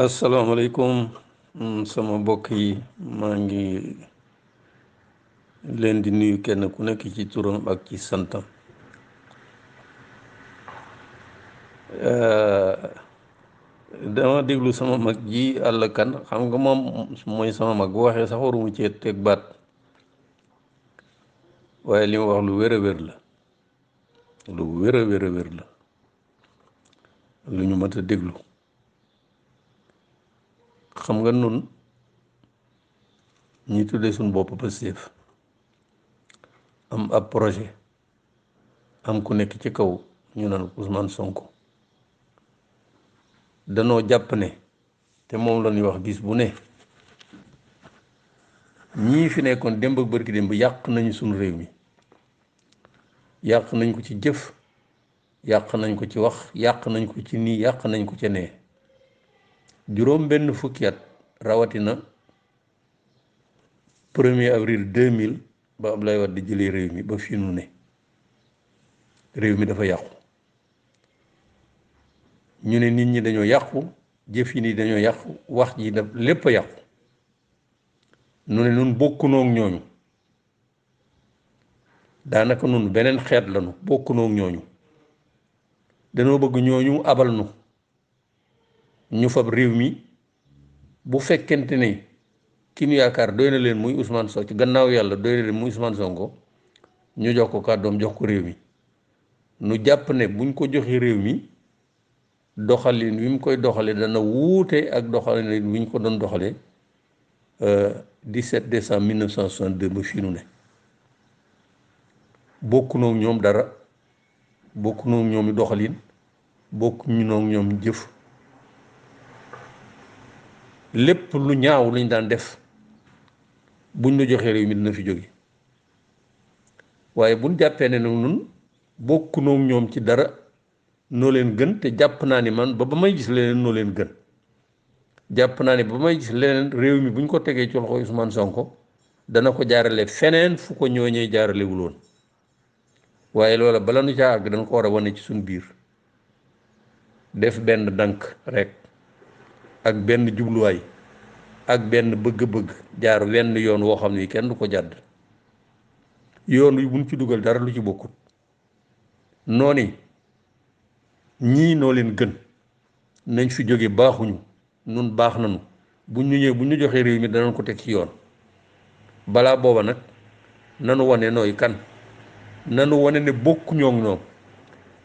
asalaamaaleykum sama mbokk yi maa ngi leen di nuyu kenn ku nekk ci turam ak ci santam. Dama déglu sama mag ji àll kan xam nga moom mooy sama mag bu waxee sax waruma cee teg baat waaye li mu wax lu wér a wér la lu wér a wér a wér la lu ñu mat a déglu. xam nga nun ñi tuddee suñu bopp Pastef am ab projet am ku nekk ci kaw ñu naan Ousmane Sonko danoo jàpp ne te moom la ñuy wax bis bu ne ñii fi nekkoon démb ak bërki démb yàq nañu suñu réew mi, yàq nañ ko ci jëf, yàq nañ ko ci wax, yàq nañ ko ci nii, yàq nañ ko ca nee. juróom benn fukki at rawatina 1er avril 2000 ba Abdoulaye Wade di jëlee réew mi ba fii nu ne réew mi dafa yàqu. ñu ne nit ñi dañoo yàqu, jëf yi nii dañoo yàqu, wax ji daf lépp a yàqu. nu ne nun bokkunoo ak ñooñu, daanaka nun beneen xeet lañu, bokkunoo ak ñooñu. danoo bëgg ñooñu abal nu ñu fab réew mi bu fekkente ne ki ñu yaakaar doy na leen muy Ousmane Sonko, ci gannaaw yàlla doy na leen muy Ousmane Sonko, ñu jox ko kàddoom, jox ko réew mi. nu jàpp ne buñ ko joxee réew mi doxalin wi mu koy doxalee dana wuute ak doxalin wi ñu ko doon doxalee 17 décembre 1962 ba fii nu ne. bokkunoo ak ñoom dara, bokkunoo ak ñoom doxalin, bokkunoo ak ñoom jëf. lépp lu ñaaw lañ daan def buñ la joxee réew mi dina fi jóge. waaye buñ jàppee ne nag nun bokkunoo ak ñoom ci dara, noo leen gën, te jàpp naa ni man ba may gis leneen noo leen gën. jàpp naa ni ba may gis leneen réew mi buñ ko tegee ci loxo Ousmane Sonko dana ko jaarale feneen fu ko ñooñee jaaralewuloon. waaye loola bala nu caa àgg dañ ko war a wane ci suñ biir, def benn dank rek ak benn jubluwaay ak benn bëgg-bëgg, jaar wenn yoon woo xam ne kenn du ko jàdd. yoon wi buñ ci dugal dara lu ci bokkut. noonu ñii noo leen gën, nañ fi jóge, baaxuñu, nun baax nañu, buñ ñu ñëwee buñ ñu joxee réew mi danañ ko teg ci yoon. balaa booba nag nanu wane nooy kan, nanu wane ne bokkuñoo ak ñoom,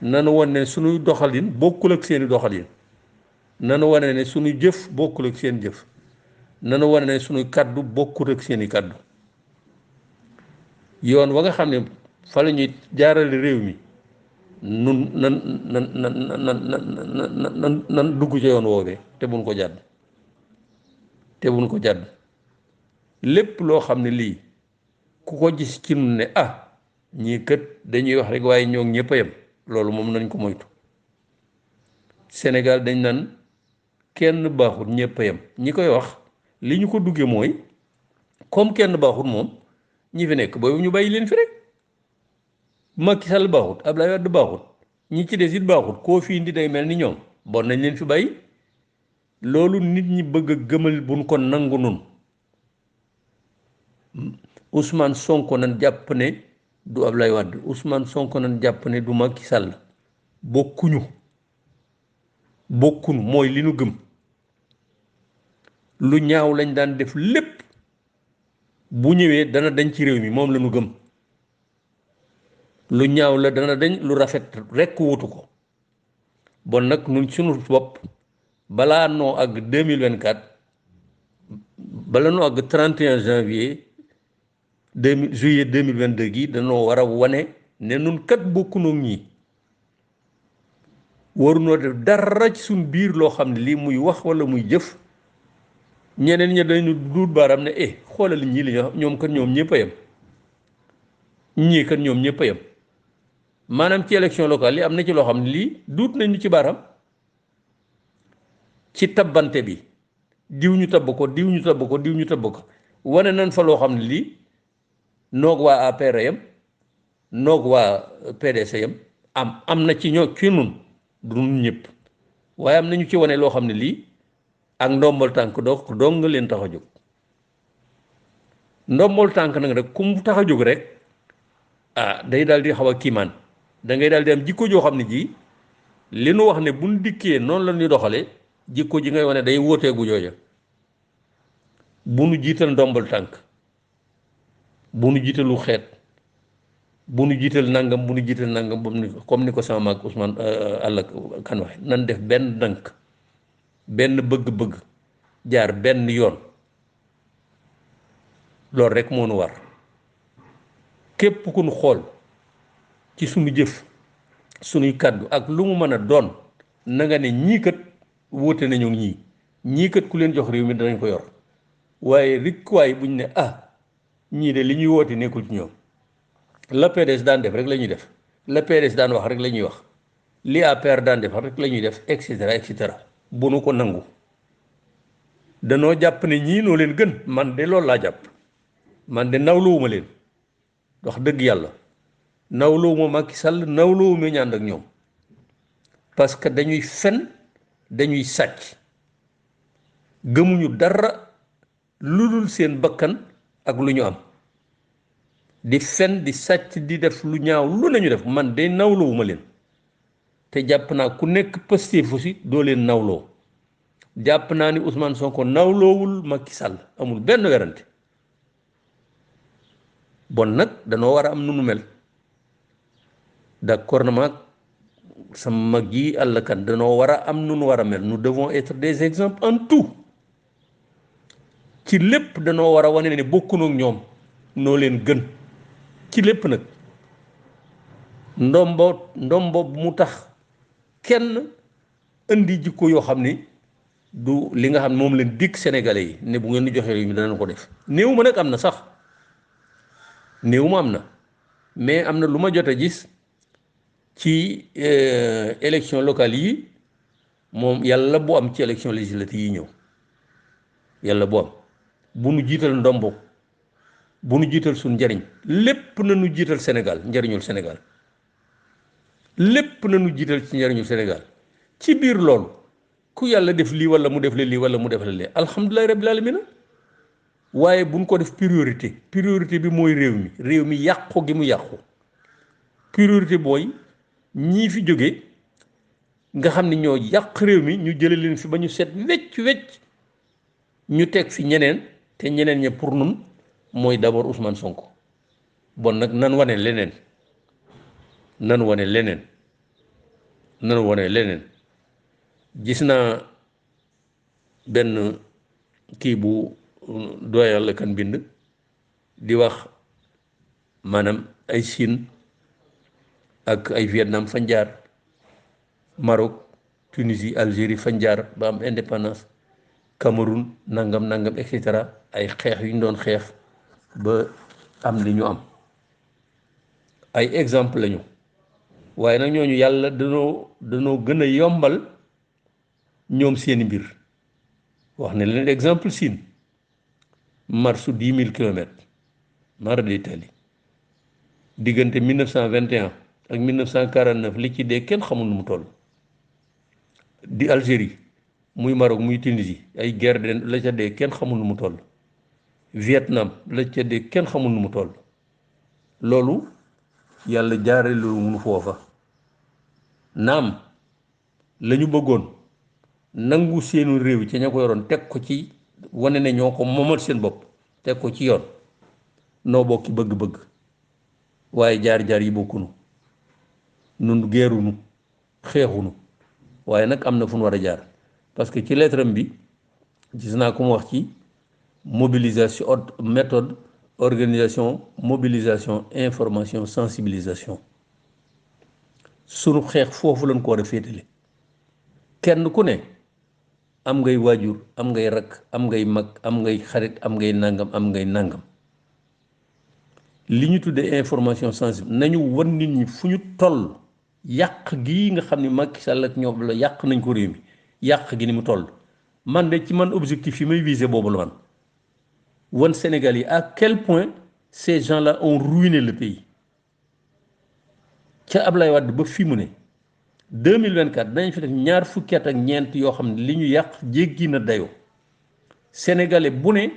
nanu wane ne suñuy doxalin bokkul ak seeni doxalin, nanu wane ne suñuy jëf bokkul ak seen jëf, nanu wane ne suñuy kaddu bokkul ak seeni kaddu. yoon wa nga xam ne fa la ñuy jaarale réew mi nun nan dugg ca yoon woowee te buñ ko jàdd, te buñ ko jàdd. lépp loo xam ne lii ku ko gis ci nun ne ñii kët dañuy wax rek waaye ñoo ñëpp a yem, loolu moom nañ ko moytu. Sénégal dañ naan kenn baaxut ñëpp a yem. ñi koy wax li ñu ko duggee mooy comme kenn baaxut moom ñi fi nekk boobu ñu bàyyi leen fi rek. Macky Sall baaxut, Abdoulaye Wade baaxut, ñi ci des it baaxut, koo fi indi day mel ni ñoom, bon nañ leen fi bàyyi. loolu nit ñi bëgg a gëmal buñ ko nangu nun. Ousmane Sonko nan jàpp ne du Abdoulaye Wade, Ousmane Sonko nan jàpp ne du Macky Sall. bokkuñu mooy li nu gëm. lu ñaaw lañ daan def lépp bu ñëwee dana dañ ci réew mi, moom la nu gëm. lu ñaaw la dana dañ, lu rafet rekk wutu ko. bon nag nun suñu bopp balaa noo àgg 2024, bala noo àgg 31 janvier juillet 2022 gi danoo war a wane ne nun kat bokkunoo ñii. warunoo def dara ci suñ biir loo xam ne lii muy wax walla muy jëf ñeneen ñi dañu duut baaram ne xoolal ñii li ñoom kat ñoom ñëpp a yem, ñii kat ñoom ñëpp a yem. maanaam ci élection locale yi am na ci loo xam ne lii duut nañu ci baaram. ci tabbante bi diw ñu tabb ko, diw ñu tabb ko, diw ñu tabb ko, wane nañ fa loo xam ne lii noog waa APR yam, noog waa PDS yam, am na ci ñoo ci nun du nun ñëpp, waaye am nañu ci wane loo xam ne lii ak ndombal tànk dong nga leen tax a jóg ndombal tànk nag rek ku mu tax a jóg rek day daal di xaw a kiimaan da ngay daal di am jikko joo xam ne ji li nu wax ne buñ dikkee noonu la ñuy doxale jikko ji ngay wane day wóoteegu jooja bu nu jiital ndombal tànk bu nu jiitalu xeet bu nu jiital nangam bu nu jiital nangam comme ni ko sama mag Ousmane Alla kan waxe nan def benn dànk benn bëgg-bëgg jaar benn yoon loolu rek moo nu war képp ku nu xool ci sunu jëf sunuy kàddu ak lu mu mën a doon na nga ne ñii kat wóote nañu ñii kat ku leen jox réew mi danañ ko yor waaye rikkuwaay buñ ne ñii de li ñuy woote nekkul ci ñoom la PDS daan def rek la ñuy def la PDS daan wax rek la ñuy wax li APR daan def rek la ñuy def et cetera bu nu ko nangu danoo jàpp ne ñii noo leen gën man de loolu laa jàpp man de nawluwuma leen wax dëgg yàlla nawluwuma Macky Sall nawluwuma ñànd ak ñoom parce que dañuy fen dañuy sàcc gëmuñu dara lu dul seen bakkan ak lu ñu am di fen di sàcc di def lu ñaaw lu nañu def man de nawlowuma leen te jàpp naa ku nekk Pastef aussi doo leen nawloo jàpp naa ni Ousmane Sonko nawloowul Macky Sall amul benn werante bon nag danoo war a am nu nu mel d'accord na maag sama mag yi Alla Kane danoo war a am nu nu war a mel nous devons être des exemples en tout ci lépp danoo war a wane ne bokkunu ak ñoom noo leen gën ci lépp nag ndombo bu mu tax kenn indi jikko yoo xam ni du li nga xam ne moom leen dikk sénégalais yi ne bu ngeen di joxe réew mi danañ ko def néew ma nag am na sax néew ma am na mais am na lu ma jot a gis ci élection locale yi moom yàlla bu am ci élection législative yi ñëw yàlla bu am bu nu jiital ndombo bu nu jiital suñ njariñ lépp na nu jiital Sénégal njariñul Sénégal lépp na nu jiital ci njariñul Sénégal ci biir loolu ku yàlla def lii wala mu def la lii wala mu def la lee alhamdulilahi rabbil alamina waaye buñ ko def priorité bi mooy réew mi yàqu gi mu yàqu priorité booy ñii fi jóge nga xam ni ñoo yàq réew mi ñu jële leen fi ba ñu set wecc ñu teg fi ñeneen te ñeneen ña pour nun mooy d'abord Ousmane Sonko bon nag nan wane leneen gis naa benn kii bu doyal la kan bind di wax maanaam ay Chine ak ay Vietnam fañ jaar Maroc Tunisie Algérie fañ jaar ba am indépendance Cameroun nangam et cetera ay xeex yu ñu doon xeex ba am li ñu am ay exemple lañu waaye nag ñooñu yàlla danoo gën a yombal ñoom seeni mbir wax ne leen exemple Chine marche 10 000 kilomètres mara d'Italie diggante 1921 ak 1949 li ci dee kenn xamul nu mu toll di Algérie muy Maroc muy Tunisie ay guerre de la ca dee kenn xamul nu mu toll Vietnam la ca dee kenn xamul nu mu toll loolu yàlla jaare lu mu foofa naam la ñu bëggoon nangu seenu réew ci ña ko yoroon teg ko ci wane ne ñoo ko moomal seen bopp teg ko ci yoon noo bokki bëgg-bëgg waaye jaar-jaar yi bokkunu nun geerunu xeexunu waaye nag am na fu nu war a jaar parce que ci lettre am bi gis naa ko mu wax ci mobilisation méthode organisation mobilisation information sensibilisation sunu xeex foofu lañ ko war a féetale kenn ku ne am ngay waajur am ngay rakk am ngay mag am ngay xarit am ngay nangam li ñu tuddee information sensible nañu wan nit ñi fu ñu toll yàq gii nga xam ne Macky Sall ak ñoom la yàq nañ ko réew mi yàq gi ni mu toll man de ci man objectif yi may viser boobu la man wan Sénégal yi à quel point ces gens-là ont ruiné le pays ca Ablaye Wade ba fi mu ne 2024 dañ fi def ñaar fukki at ak ñeent yoo xam ne li ñu yàq jéggi na dayoo sénégalais bu ne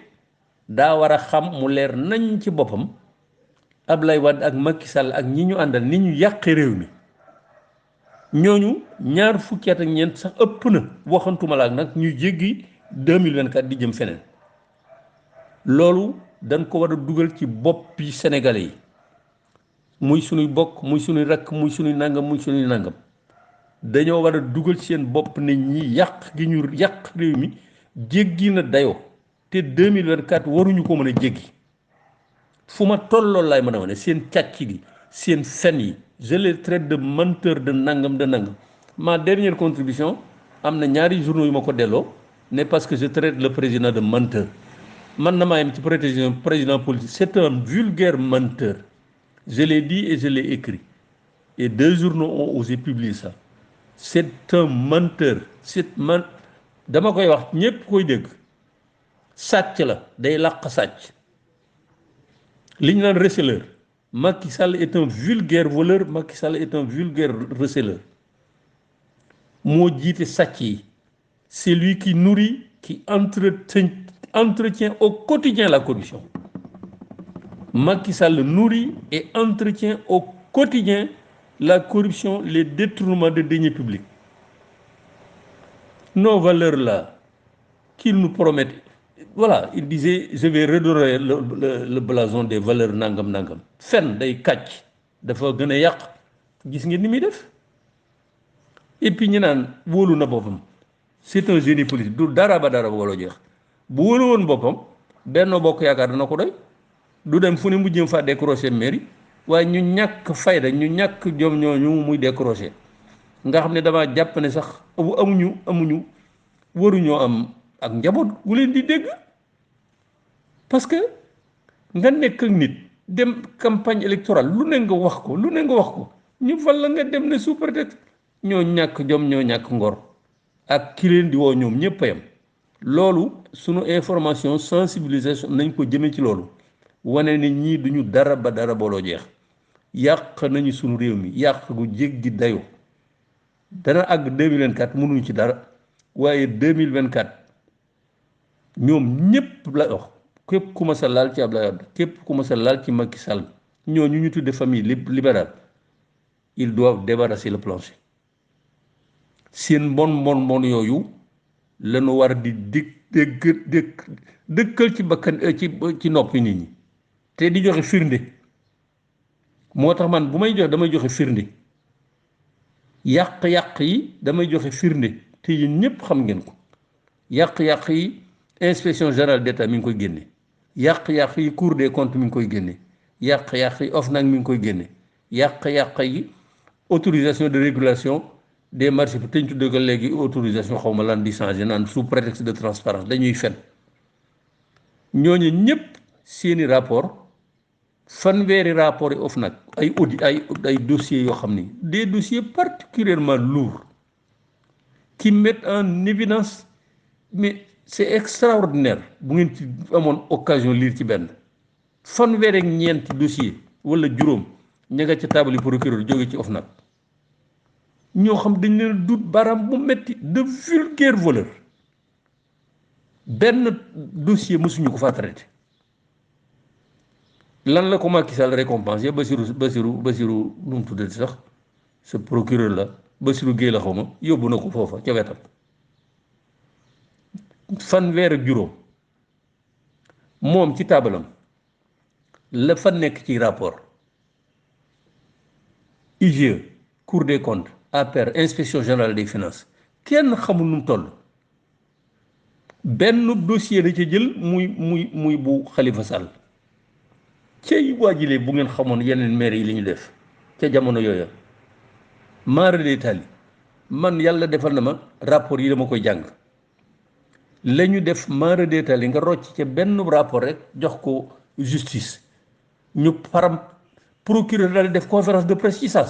daa war a xam mu leer nañ ci boppam Ablaye Wade ak Macky Sall ak ñi ñu àndal ni ñu yàqee réew mi ñooñu ñaar fukki at ak ñeent sax ëpp na waxantuma la ak nag ñu jéggi 2024 di jëm feneen loolu dañ ko war a dugal ci boppi sénégalais yi muy suñuy bokk muy suñuy rakk muy suñuy nangam dañoo war a dugal ci seen bopp ne ñi yàq gi ñu yàq réew mi jéggi na dayoo te 2024 waruñu ko mën a jéggi fu ma tolloo laay mën a wane seen càcc gi seen fen yi je les traite de menteur de nangam. Ma dernière contribution am na ñaari journaux yu ma ko delloo ne parce que je traite le président de menteur man na maa yem ci président politique c'est un vulgaire menteur je l'ai dit et je l'ai écrit et 2 journaux ont osé publier ça c'est un menteur dama koy wax ñépp koy dégg sàcc la day làq sàcc li ñu naan receleur Macky Sall est un vulgaire voleur Macky Sall est un vulgaire receleur moo jiite sàcc yi c'est lui qui nourrit qui entretient au quotidien la corruption Macky Sall nourrit et entretient au quotidien la corruption, les détournements de deniers publics. Nos valeurs là, qu'ils nous promettent, voilà, il disait, je vais redorer le blason des valeurs nangam. Fen day kàcc dafa gën a yàq gis ngeen ni muy def et puis ñu naan wóolu na boppam c'est un génie politique du dara ba dara wala jeex bu wóolu woon boppam Benno Bokk Yaakaar dana ko doy du dem fu ne mu jëm faa décrocher mairie waaye ñu ñàkk fayda ñu ñàkk jom ñooñu muy décrocher nga xam ne dama jàpp ne sax amuñu waruñoo am ak njaboot gu leen di dégg parce que nga nekk ak nit dem campagne électorale lu ne nga wax ko ñu fal la nga dem ne sous prétexte ñoo ñàkk jom ñoo ñàkk ngor ak ki leen di woo ñoom ñëpp a yam loolu sunu information sensibilisation nañ ko jëmee ci loolu wane ne ñii duñu dara ba dara booloo jeex yàq nañu sunu réew mi yàq gu jéggi dayoo dana àgg 2024 mënuñu ci dara waaye 2024 ñoom ñëpp la wax képp ku ma sa laal ci Abdoulaye Wade képp ku ma sa laal ci Macky Sall ñooñu ñu tudde famille libérale ils doivent débarrasser le plancher seen mbon yooyu lañu war di dëkkal ci bakkan ci noppi nit ñi te di joxe firnde moo tax man bu may joxe damay joxe firnde yàq-yàq yi damay joxe firnde te yéen ñëpp xam ngeen ko yàq-yàq yi inspection générale d'État mi ngi koy génne yàq-yàq yi cour des comptes mi ngi koy génne yàq-yàq yi OFNAC mi ngi koy génne yàq-yàq yi autorisation de régulation des marchés te ñu tuddee ko léegi autorisation xaw ma lan di changé naan sous prétexte de transparence dañuy fen ñooñu ñëpp seeni rapport fanweeri rapport yi OFNAC ay audit ay dossiers yoo xam ni des dossiers particulièrement lourds qui mettent en évidence mais c'est extraordinaire bu ngeen ci amoon occasion lire ci benn fanweeri ak ñeenti dossier wala juróom ña nga ca taabali procureur jóge ci OFNAC ñoo xam dañ leen dut baaraam bu metti de vulgaire voleur benn dossier mësuñu ko fa traité lan la ko Macky Sall récompensé Bassirou nu mu tuddati sax ce procureur la Bassirou Guèye la xaw ma yóbbu na ko foofa ca wetam fanweer ak juróom moom ci taabalam la fa nekk ci rapport IGE Cour des comptes APR inspection générale des finances kenn xamul nu mu toll benn dossier la ca jël muy bu Khalifa Sall cey waajilee bu ngeen xamoon yeneen maire yi li ñu def ca jamono yooya maara de tali man yàlla defal na ma rapport yi dama koy jàng la ñu def maara de tali nga rocc ca benn rapport rek jox ko justice ñu param procureur daal def conférence de presse ci saa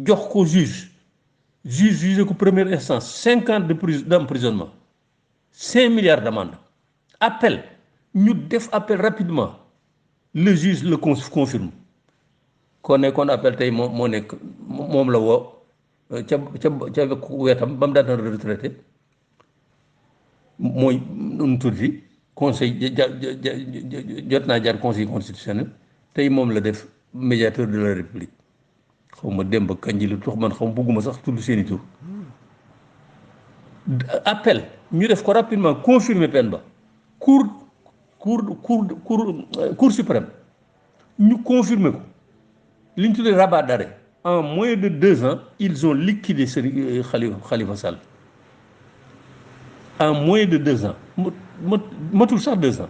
jox ko juge ko première instance 5 ans d'emprisonnement 5 milliards d'amende appel ñu def appel rapidement le juge le confirme kon appel tey moom la woo ca wetam ba mu daan retraité mooy nu tuddi conseil jot naa jaar conseil constitutionnel tey moom la def médiateur de la république xaw ma démb kañ ji lu tax man xaw ma bëgguma sax tudd seeni tur appel ñu def ko rapidement confirmer peine ba cour suprême ñu confirmer ko li ñu tuddee rabat d'arrêt en moins de 2 ans ils ont liquidé ce Khalifa Sall en moins de 2 ans matul sax 2 ans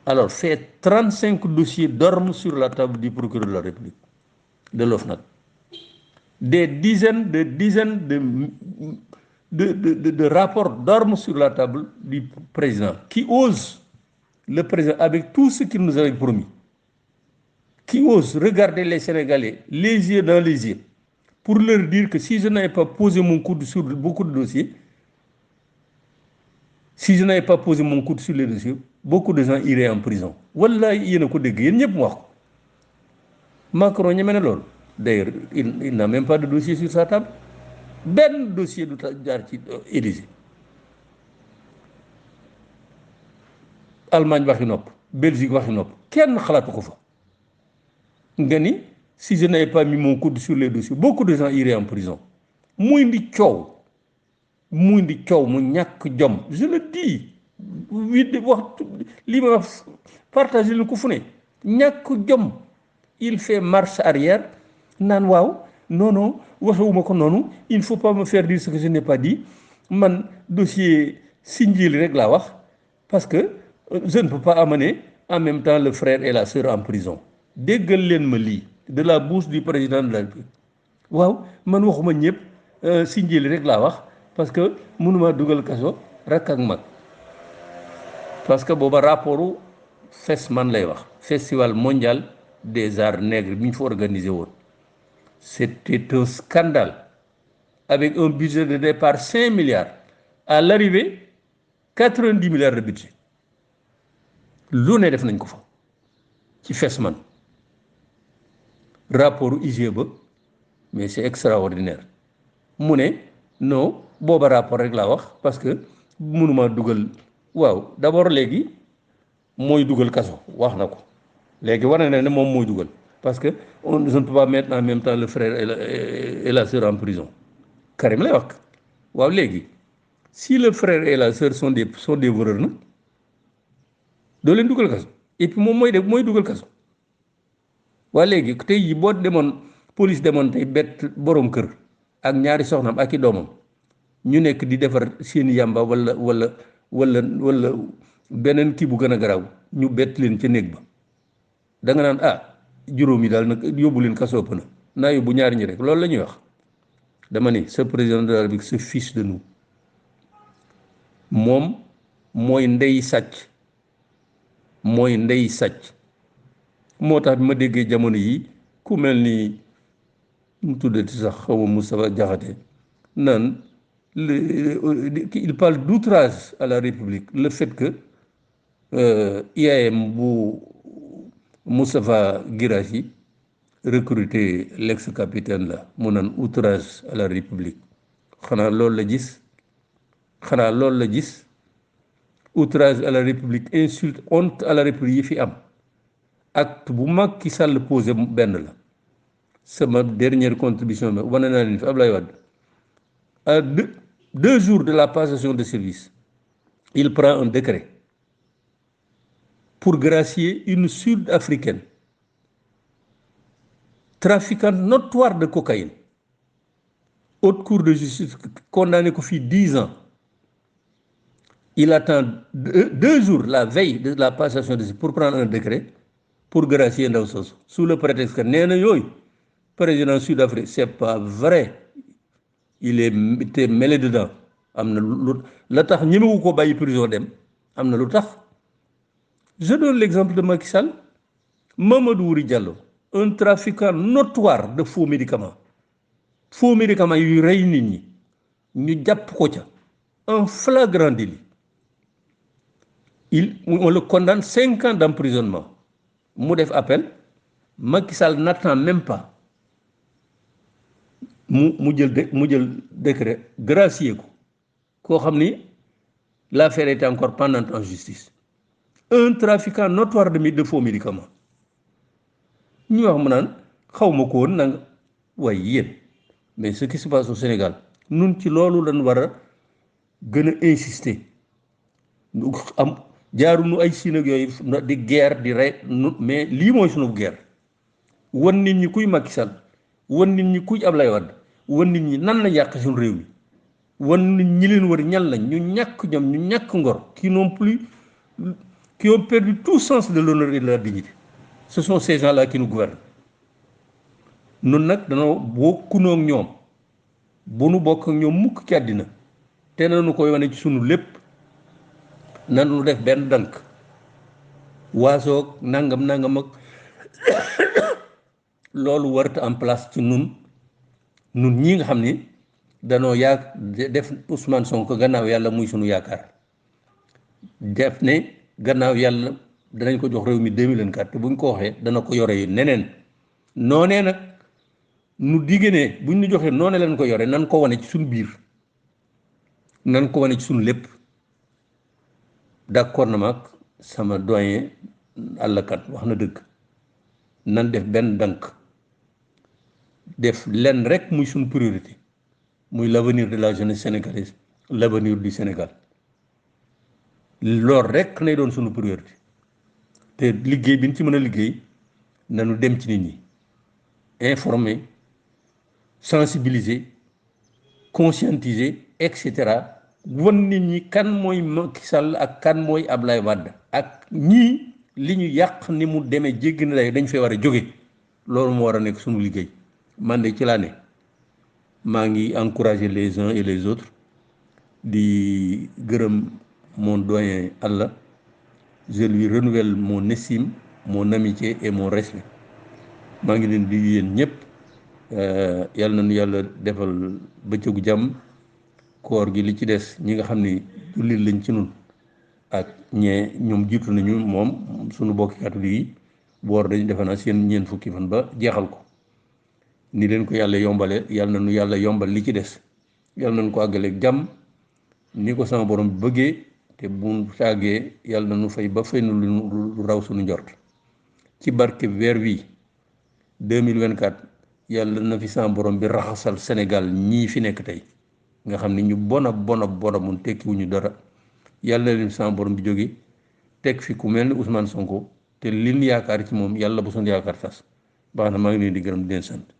alors fait 35 dossiers dorment sur la table du procureur de la République de l'OFNAC. Des dizaines de rapports dorment sur la table du président, qui ose, le président, avec tout ce qu'il nous avait promis, qui ose regarder les Sénégalais les yeux dans les yeux, pour leur dire que si je n'avais pas posé mon coude sur beaucoup de dossiers, si je n'avais pas posé mon coude sur les dossiers, beaucoup de gens iraient en prison. Wallahi, il y a des gens Macron, il y a d'ailleurs, il n'a même pas de dossier sur sa table. Ben dossier de Élysée. Allemagne waxi nopp, Belgique waxi nopp, kenn xalaatu ko fa. Nga ni si je n'avais pas mis mon coude sur les dossiers, beaucoup de gens iraient en prison. Muy ndi coow mu ñàkk jom, je le dis. Li ma wax partager le ko fu ne ñàkk jom. Il fait marche arrière naan waaw non waxewuma ko noonu il ne faut pas me faire dire ce que je n'ai pas dit man dossier Sindiély rek laa wax parce que je ne peux pas amener en même temps le frère et la sœur en prison déggal leen ma lii de la bouche du président de la République waaw man waxuma ñëpp Sindiély rek laa wax parce que mënuma dugal kaso rakk ak mag parce que booba rapportu FESMAN lay wax festival mondial des arts nègres bi ñu fa organisé woon c'était un scandale avec un budget de départ 5 milliards à l'arrivée 90 milliards de budget lu ne def nañ ko fa ci FESMAN rapport IGE ba mais c'est extraordinaire mu ne non booba rapport rek laa wax parce que mënuma dugal waaw d'abord léegi mooy dugal kaso wax na ko léegi war na ne moom mooy dugal parce que je ne peux pas mettre en même temps le frère et la sœur en prison Karim lay wax waaw léegi si le frère et la sœur sont des voleurs nag doo leen dugal kaso et puis moom mooy dugal kaso waa léegi tey yi boo demoon police demoon tey bett borom kër ak ñaari soxnaam ak i doomam ñu nekk di defar seeni yàmba wala beneen kii bu gën a garaaw ñu bett leen ca néeg ba da nga naan juróom yi daal nag yóbbu leen kaso ëpp na naa yóbbu ñaari ñi rek loolu la ñuy wax dama ni ce président de la République se fiche de nous moom mooy ndey sàcc moo tax bi ma déggee jamono yi ku mel ni mu tuddati sax xaw ma Moustapha Diakhaté naan il parle d'outrage à la République le fait que IAM bu Moustapha Guirassy recruté l'ex-capitaine là mu naan outrage à la République xanaa loolu la gis outrage à la République insulte honte à la République yi fi am acte bu Macky Sall posé benn la sama dernière contribution bi wane naa leen fi Ablaye Wade à 2 jours de la passation de service il prend un décret pour gracier une Sud-Africaine trafiquante notoire de cocaïne haute cour de justice condamné ko fii 10 ans il attend 2 jours la veille de la passation de service pour prendre un décret pour gracier ndaw soosu sous le prétexte que nee na yooyu président Sud-Afrique c'est pas vrai il était mêlé dedans am na lu la tax ñemewu ko bàyyi prison dem am na lu tax. Je donne l'exemple de Macky Sall, Mamadou Wuri Diallo, un trafiquant notoire de faux médicaments yu rey nit ñi ñu jàpp ko ca en flagrant délit on le condamne 5 ans d'emprisonnement mu def appel Macky Sall n'attend même pas mu jël décret gracier ko koo xam ni l'affaire est encore pendante en justice un trafiquant notoire de faux médicaments ñu wax mu naan xaw ma ko woon nanga waaye yéen mais ce qui se passe au Sénégal nun ci loolu lañ war a gën a insister am jaarunu ay Chine ak yooyu di guerre di rey mais lii mooy sunu guerre wan nit ñi kuy Macky Sall wan nit ñi kuy Ablaye Wade wan nit ñi nan la yàq suñu réew mi wan nit ñi leen wër ñan lañ ñu ñàkk ñoom ñu ñàkk ngor qui ont perdu tout sens de l'honneur et de la dignité ce sont ces gens-là qui nous gouvernent nun nag danoo bokkunoo ak ñoom bu nu bokk ak ñoom mukk ci àddina te nanu koy wane ci sunu lépp nanu def benn dank waasoog nangam ak loolu warta en place ci nun ñi nga xam ni danoo def Ousmane Sonko gannaaw yàlla muy sunu yaakaar def ne gannaaw yàlla danañ ko jox réew mi 2024 te buñ ko waxee dana ko yore yi neneen noonee nag nu digge ne buñ ñu joxee noone leen ko yore nan ko wane ci suñu biir nan ko wane ci suñu lépp d'accord na maag sama doyen àllkat wax na dëgg nan def benn dank def lenn rek muy suñu priorité muy l'avenir de la jeunesse sénégalaise l'avenir du Sénégal loolu rek nay doon suñu priorité te liggéey bi ñu ci mën a liggéey nanu dem ci nit ñi informer sensibiliser conscientiser et cetera wan nit ñi kan mooy Macky Sall ak kan mooy Ablaye Wade ak ñii li ñu yàq ni mu demee jéggi na day dañ fee war a jóge loolu moo war a nekk suñu liggéey man de ci laa ne maa ngi encourager les uns et les autres di gërëm mon doyen Allah je lui renouvelle mon estime mon amitié et mon respect maa ngi leen di yéen ñëpp yàlla nañu yàlla defal bëccëgu jàmm koor gi li ci des ñi nga xam ni jullit lañ ci nun ak ñoom jiitu nañu moom suñu bokki catholique yi boor dañu defe naa seen ñeent fukki fan ba jeexal ko ni leen ko yàlla yombale yàlla nañu yàlla yombal li ci des yàlla nañu ko àggaleeg jàmm ni ko sama borom bëggee te bu saagee yàlla nañu fay ba fay nu lu raw suñu njort ci barke weer wi 2024 yàlla na fi sama borom bi raxasal Sénégal ñii fi nekk tey nga xam ne ñu bona mun tekkiwuñu dara yàlla na leen sama borom bi jóge teg fi ku mel ni Ousmane Sonko te liñ yaakaar ci moom yàlla bu suñu yaakaar tas baax na maa ngi leen di gërëm di leen sant